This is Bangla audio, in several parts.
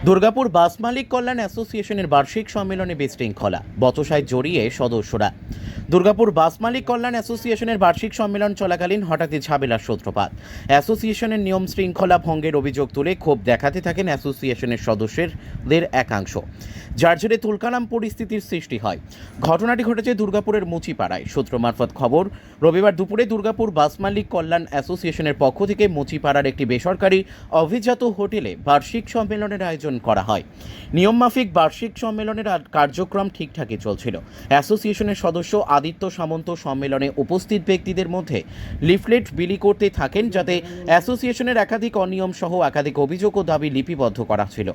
দুর্গাপুর বাস মালিক কল্যাণ অ্যাসোসিয়েশনের বার্ষিক সম্মেলনে বিশৃঙ্খলা, বচসায় জড়িয়ে সদস্যরা। দুর্গাপুর বাস মালিক কল্যাণ অ্যাসোসিয়েশনের বার্ষিক সম্মেলন চলাকালীন হঠাৎই ঝামেলার সূত্রপাত। অ্যাসোসিয়েশনের নিয়ম শৃঙ্খলা ভঙ্গের অভিযোগ তুলে ক্ষোভ দেখাতে থাকেন অ্যাসোসিয়েশনের সদস্যদের একাংশ, যার জেরে তুলকালাম পরিস্থিতির সৃষ্টি হয়। ঘটনাটি ঘটেছে দুর্গাপুরের মুচিপাড়ায়। সূত্র মারফত খবর, রবিবার দুপুরে দুর্গাপুর বাস মালিক কল্যাণ অ্যাসোসিয়েশনের পক্ষ থেকে মুচিপাড়ার একটি বেসরকারি অভিজাত হোটেলে বার্ষিক সম্মেলনের আয়োজন করা হয়। নিয়মমাফিক বার্ষিক সম্মেলনের কার্যক্রম ঠিকঠাকই চলছিল। অ্যাসোসিয়েশনের সদস্য আদিত্য সামন্ত সম্মেলনে উপস্থিত ব্যক্তিদের মধ্যে লিফলেট বিলি করতে থাকেন, যাতে অ্যাসোসিয়েশনের একাধিক অনিয়ম সহ একাধিক অভিযোগ ও দাবি লিপিবদ্ধ করা ছিল।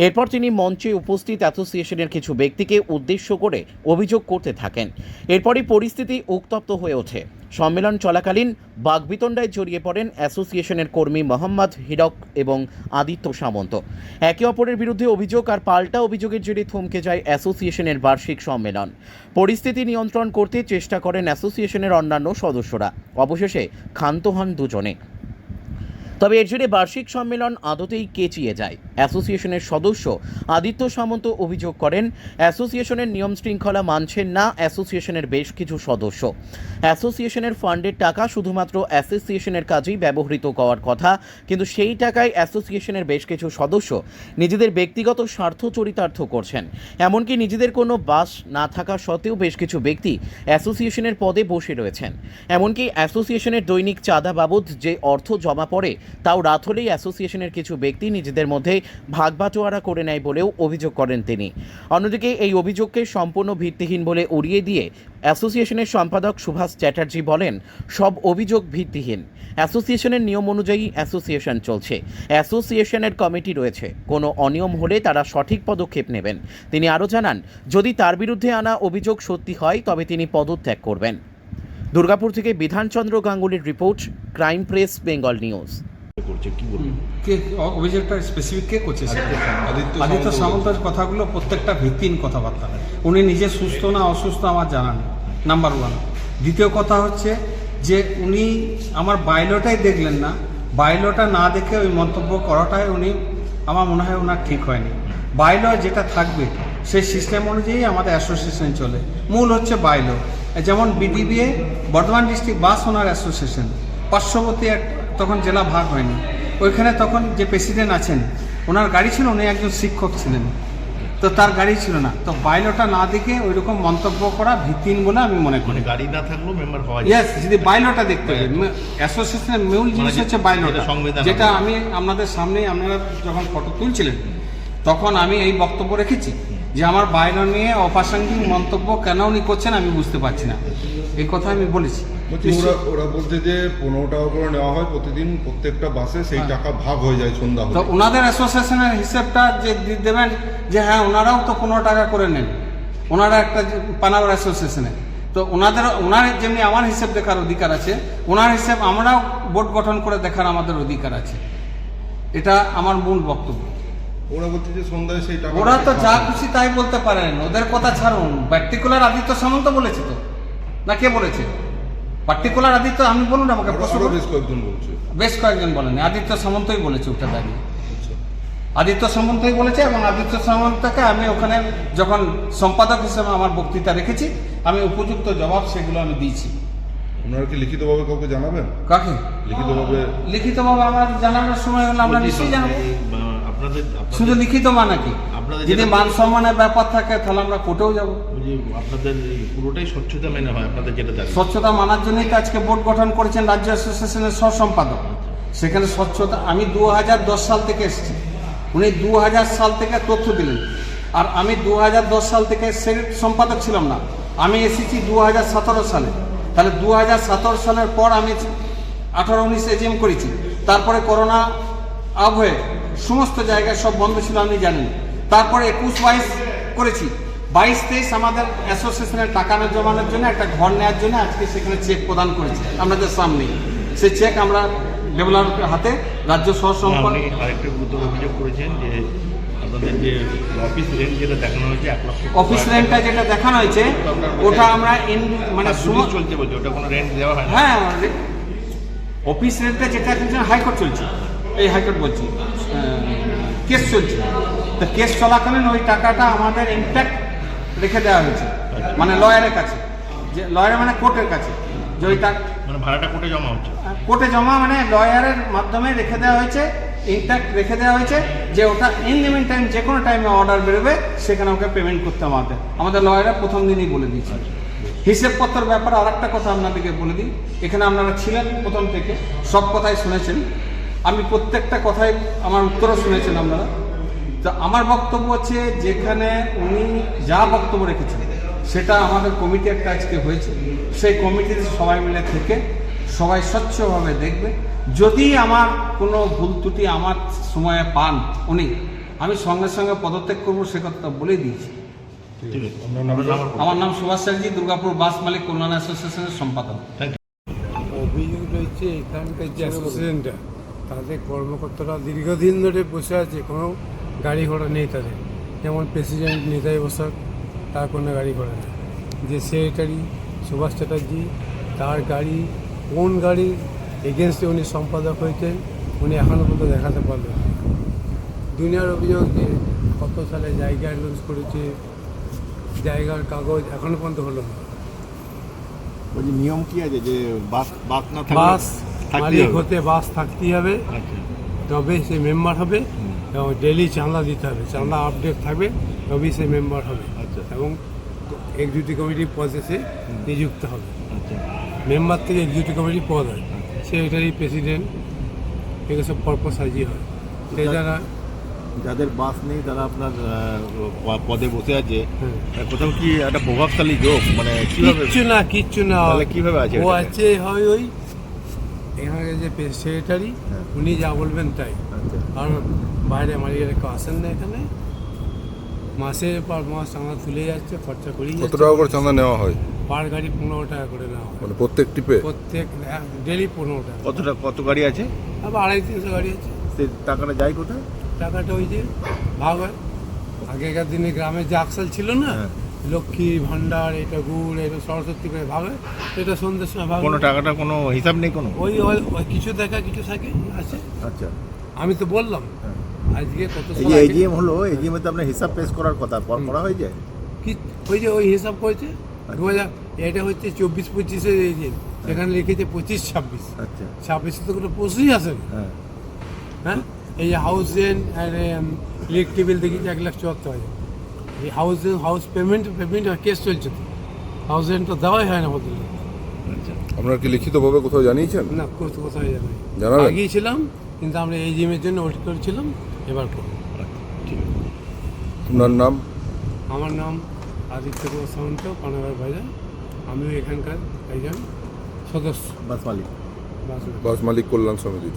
এরপর তিনি মঞ্চে উপস্থিত অ্যাসোসিয়েশনের কিছু ব্যক্তিকে উদ্দেশ্য করে অভিযোগ করতে থাকেন। এরপরই পরিস্থিতি উত্তপ্ত হয়ে ওঠে। সম্মেলন চলাকালীন বাগবিতণ্ডায় জড়িয়ে পড়েন অ্যাসোসিয়েশনের কর্মী মোহাম্মদ হিরক এবং আদিত্য সামন্ত। একে অপরের বিরুদ্ধে অভিযোগ আর পাল্টা অভিযোগের জেরে থমকে যায় অ্যাসোসিয়েশনের বার্ষিক সম্মেলন। পরিস্থিতি নিয়ন্ত্রণ করতে চেষ্টা করেন অ্যাসোসিয়েশনের অন্যান্য সদস্যরা। অবশেষে ক্ষান্ত হন দুজনে। তবে এর জেরে বার্ষিক সম্মেলন আদতেই কেচিয়ে যায়। অ্যাসোসিয়েশনের সদস্য আদিত্য সামন্ত অভিযোগ করেন, অ্যাসোসিয়েশনের নিয়ম শৃঙ্খলা মানছেন না অ্যাসোসিয়েশনের বেশ কিছু সদস্য। অ্যাসোসিয়েশনের ফান্ডের টাকা শুধুমাত্র অ্যাসোসিয়েশনের কাজেই ব্যবহৃত হওয়ার কথা, কিন্তু সেই টাকায় অ্যাসোসিয়েশনের বেশ কিছু সদস্য নিজেদের ব্যক্তিগত স্বার্থ চরিতার্থ করছেন। এমনকি নিজেদের কোনো বাস না থাকা সত্ত্বেও বেশ কিছু ব্যক্তি অ্যাসোসিয়েশনের পদে বসে রয়েছেন। এমনকি অ্যাসোসিয়েশনের দৈনিক চাঁদা বাবদ যে অর্থ জমা পড়ে, তাও রাত হলেই অ্যাসোসিয়েশনের কিছু ব্যক্তি নিজেদের মধ্যে ভাগবাটোয়ারা করে নেয় বলেও অভিযোগ করেন তিনি। অন্যদিকে এই অভিযোগকে সম্পূর্ণ ভিত্তিহীন বলে উড়িয়ে দিয়ে অ্যাসোসিয়েশনের সম্পাদক সুভাষ চ্যাটার্জি বলেন, সব অভিযোগ ভিত্তিহীন। অ্যাসোসিয়েশনের নিয়ম অনুযায়ী অ্যাসোসিয়েশন চলছে, অ্যাসোসিয়েশনের কমিটি রয়েছে, কোনো অনিয়ম হলে তারা সঠিক পদক্ষেপ নেবেন। তিনি আরও জানান, যদি তার বিরুদ্ধে আনা অভিযোগ সত্যি হয় তবে তিনি পদত্যাগ করবেন। দুর্গাপুর থেকে বিধানচন্দ্র গাঙ্গুলির report, crime press, Bengal news. অভিযোগটা স্পেসিফিক কে করছে? আদিত্য সামন্তের কথাগুলো প্রত্যেকটা ভিত্তিহীন কথাবার্তা। উনি নিজে সুস্থ না অসুস্থ আমার জানা নেই, নাম্বার ওয়ান। দ্বিতীয় কথা হচ্ছে যে উনি আমার বায়োলটাই দেখলেন না, বায়োলটা না দেখে ওই মন্তব্য করাটাই উনি আমার মনে হয় ওনার ঠিক হয়নি। বায়োলো যেটা থাকবে সেই সিস্টেম অনুযায়ী আমাদের অ্যাসোসিয়েশন চলে। মূল হচ্ছে বায়োলো। যেমন বিডিবিএ বর্ধমান ডিস্ট্রিক্ট বাস ওনার অ্যাসোসিয়েশন, পার্শ্ববর্তী তখন জেলা ভাগ হয়নি, ওইখানে তখন যে প্রেসিডেন্ট আছেন ওনার গাড়ি ছিল, উনি একজন শিক্ষক ছিলেন, তো তার গাড়ি ছিল না। তো বাইলোটা না দেখে ওই রকম মন্তব্য করা ভিত্তিহীন বলে আমি মনে করি। গাড়ি না থাকলেও মেম্বার হওয়া যায়। ইয়েস, যদি বাইলোটা দেখতে হবে। অ্যাসোসিয়েশনের মূল জিনিস হচ্ছে বাইলোটা, যেটা আমি আপনাদের সামনেই আপনারা যখন ফটো তুলছিলেন তখন আমি এই বক্তব্য রেখেছি যে আমার বাইলো নিয়ে অপ্রাসঙ্গিক মন্তব্য কেন উনি করছেন আমি বুঝতে পারছি না, এই কথা আমি বলেছি। ওরা বলতে যে 15 টাকা করে নেওয়া হয় প্রতিদিন, প্রত্যেকটা বাসে সেই টাকা ভাগ হয়ে যায় সন্ধ্যা হলে। তো ওনাদের অ্যাসোসিয়েশনের হিসেবটা যে দেবেন যে হ্যাঁ ওনারাও তো 15 টাকা করে নেন, ওনারা একটা পানাগড় অ্যাসোসিয়েশনে, তো ওনার যেমনি আমার হিসেব দেখার অধিকার আছে, ওনার হিসেব আমরাও বোর্ড গঠন করে দেখার আমাদের অধিকার আছে। এটা আমার মূল বক্তব্য। ওরা বলছে যে সন্ধ্যায় সেই টাকা, ওরা তো যা খুশি তাই বলতে পারেন, ওদের কথা ছাড়ুন। পার্টিকুলার আদিত্য সামন্ত বলেছে তো, না কে বলেছে? পার্টিকুলার আদিত্য আমি বলুন আমাকে, বেশ কয়েকজন বলেন, আদিত্য সামন্তই বলেছে ওটা দাঁড়িয়ে। আদিত্য সামন্তই বলেছে এবং আদিত্য সামন্তকে আমি ওখানে যখন সম্পাদক হিসেবে আমার বক্তৃতা রেখেছি, আমি উপযুক্ত জবাব সেগুলো আমি দিয়েছি। আপনারা কি লিখিতভাবে কাউকে জানাবেন? কাকে লিখিতভাবে আমরা জানানোর সময় হলে আমরা নিশ্চয়ই জানাবো। শুধু লিখিত মানে কি, যদি মান সম্মানের ব্যাপার থাকে তাহলে আমরা কোর্টেও যাবো। আপনাদের পুরোটাই স্বচ্ছতা মেনে হয়, আপনাদের যেটা স্বচ্ছতা মানার জন্যই তো আজকে বোর্ড গঠন করেছেন রাজ্য অ্যাসোসিয়েশনের সহ-সম্পাদক। সেখানে স্বচ্ছতা, আমি 2010 সাল থেকে এসেছি, উনি 2000 সাল থেকে তথ্য দিলেন, আর আমি 2010 সাল থেকে সেক্রেটারি সম্পাদক ছিলাম না, আমি এসেছি 2017 সালে। তাহলে 2017 সালের পর আমি 18-19 এজিএম করেছি। তারপরে করোনা আবহে সমস্ত জায়গায় সব বন্ধ ছিল, আপনি জানেন। তারপরে 21-22 করেছি, 22-23 আমাদের অ্যাসোসিয়েশনের টাকা জমানোর জন্য একটা ঘর নেওয়ার জন্য আজকে সেখানে চেক প্রদান করেছি আপনাদের সামনে। সেই চেক আমরা ডেভেলপারের হাতে রাজ্য সহ-সম্পাদক। আরেকটা গুরুতর অভিযোগ করেছেন যে আপনাদের যে অফিস রেন্ট যেটা দেখানো হয়েছে 1 লক্ষ, অফিস রেন্টটা যেটা দেখানো হয়েছে ওটা আমরা মানে চলছে বলছে, ওটা কোনো রেন্ট দেওয়া হয় না। হ্যাঁ, অফিস রেন্টটা যেটা হাইকোর্ট চলছে, এই হাইকোর্ট বলছি কেস চলছে, তো কেস চলাকালীন ওই টাকাটা আমাদের ইনট্যাক্ট রেখে দেওয়া হয়েছে, মানে লয়ারের কাছে, যে লয়ারের মানে কোর্টের কাছে, যে ওই টাকা মানে ভাড়াটা কোর্টে জমা হচ্ছে। কোর্টে জমা মানে লয়ারের মাধ্যমে রেখে দেওয়া হয়েছে, ইনট্যাক্ট রেখে দেওয়া হয়েছে, যে ওটা ইন লিমিট টাইম যে কোনো টাইমে অর্ডার বেরোবে সেখানে ওকে পেমেন্ট করতে আমাদের লয়াররা প্রথম দিনই বলে দিয়েছে। হিসেবপত্রের ব্যাপারে আর একটা কথা আপনাদেরকে বলে দিই, এখানে আপনারা ছিলেন প্রথম থেকে, সব কথাই শুনেছেন, আমি প্রত্যেকটা কথাই আমার উত্তরও শুনেছেন আপনারা। তো আমার বক্তব্য হচ্ছে যেখানে উনি যা বক্তব্য রেখেছেন সেটা আমাদের কমিটি একটা আজকে হয়েছে, সেই কমিটিতে সবাই মিলে থেকে সবাই স্বচ্ছভাবে দেখবে। যদি আমার কোনো ভুল ত্রুটি আমার সময়ে পান উনি, আমি সঙ্গে সঙ্গে পদত্যাগ করবো, সে কথা বলে দিয়েছি। ঠিক আছে, আপনার নাম? আমার নাম সুভাষ চ্যাটার্জি, দুর্গাপুর বাস মালিক কল্যাণ অ্যাসোসিয়েশনের সম্পাদক। অভিযোগ রয়েছে এখানকার যে অ্যাসোসিয়েশনটা, তাদের কর্মকর্তারা দীর্ঘদিন ধরে বসে আছে, কোনো গাড়ি ঘোড়া নেই তাদের। যেমন প্রেসিডেন্ট নেতাই বসাক, তার কোনো গাড়ি ঘোড়া নেই। যে সেক্রেটারি সুভাষ চ্যাটার্জি, তার গাড়ি, কোন গাড়ির এগেনস্টে উনি সম্পাদক হয়েছেন উনি এখনও পর্যন্ত দেখাতে পারলেন না। দুনিয়ার অভিযোগ যে কত সালে জায়গা অ্যানাউন্স করেছে, জায়গার কাগজ এখনও পর্যন্ত হলো না। বলছি নিয়ম কি আছে যে বাস না বাস থাকলে মালিক হতে বাস থাকতেই হবে, আচ্ছা, তবে সে মেম্বার হবে, এবং ডেলি চাঁদা দিতে হবে, চাঁদা আপডেট থাকবে, তবেই সে মেম্বার হবে, আচ্ছা। এবং এক্সিকিউটিভ কমিটির পদে সে নিযুক্ত হবে। আচ্ছা, মেম্বার থেকে এক্সিকিউটিভ কমিটির পদ হয়, সেক্রেটারি, প্রেসিডেন্ট, এগুলো সব পরপর সাজিয়ে হয়। সে যারা যাদের বাস নেই তারা আপনার পদে বসে আছে, হ্যাঁ। কোথাও কি একটা প্রভাবশালী যোগ, মানে কিভাবে কিচ্ছু না তাহলে কিভাবে আছে ও এটা? আছে হয় ওই এখানে যে সেক্রেটারি, হ্যাঁ। উনি যা বলবেন তাই। আচ্ছা। কারণ বাইরে মালিকেরা কেউ আসেন না এখানে, মাসের পর মাস চাঁদা তুলে যাচ্ছে, খরচা করেই কত যাচ্ছে। টাকা করে চাঁদা নেওয়া হয় পার গাড়ি 15 টাকা করে নেওয়া হয়, মানে প্রত্যেক টিপে? প্রত্যেক ডেলি 15 টাকা। কত গাড়ি আছে? আবার 250-300 গাড়ি আছে। সে টাকাটা যায় কোথায়? টাকাটা ওই যে ভাগ হয়। আগেকার দিনে গ্রামে যে আকসাল ছিল না, হ্যাঁ। লক্ষ্মী ভান্ডার, এটা গুড়, এটা সরস্বতী করে ভাগ হয়, এটা সন্ধ্যের সময় ভাগ হয়। কোনো টাকাটা কোনো হিসাব নেই কোনো? ওই ওই কিছু দেখা কিছু থাকে আছে। আচ্ছা। আমি তো বললাম হ্যাঁ। আজকে কত এই সাল যে আগে- এজিএম হলো, এজিএমে তো আপনার হিসাব পেশ করার কথা, করা হয়ে যায়? কি ওই যে ওই হিসাব করেছে 2000, এটা হচ্ছে 24-25-এর এই যে সেখানে লিখেছে 25-26, আচ্ছা। 26 তো কোনো প্রশ্নই আসে না। হ্যাঁ। হ্যাঁ, এই যে হাউস রেন্ট আর ইলেকট্রিক বিল দেখেছি 1,74,000। এই হাউস পেমেন্ট কেস চলছে, তো হাউস রেন্ট তো দেওয়াই হয় না বদলে। আচ্ছা। আপনারা কি লিখিতভাবে কোথাও জানিয়েছেন? না, কোথাও জানাই, জানাবেন? আগিয়েছিলাম, কিন্তু আমরা এই জিমের জন্য ওয়েট করেছিলাম, এবার করবো। ঠিক আছে। আপনার নাম? আমার নাম আদিত্য কুমার সামন্ত, পানাগড় বাজার। আমিও এখানকার একজন সদস্য। বাস মালিক। বাস বাস মালিক কল্যাণ সমিতির।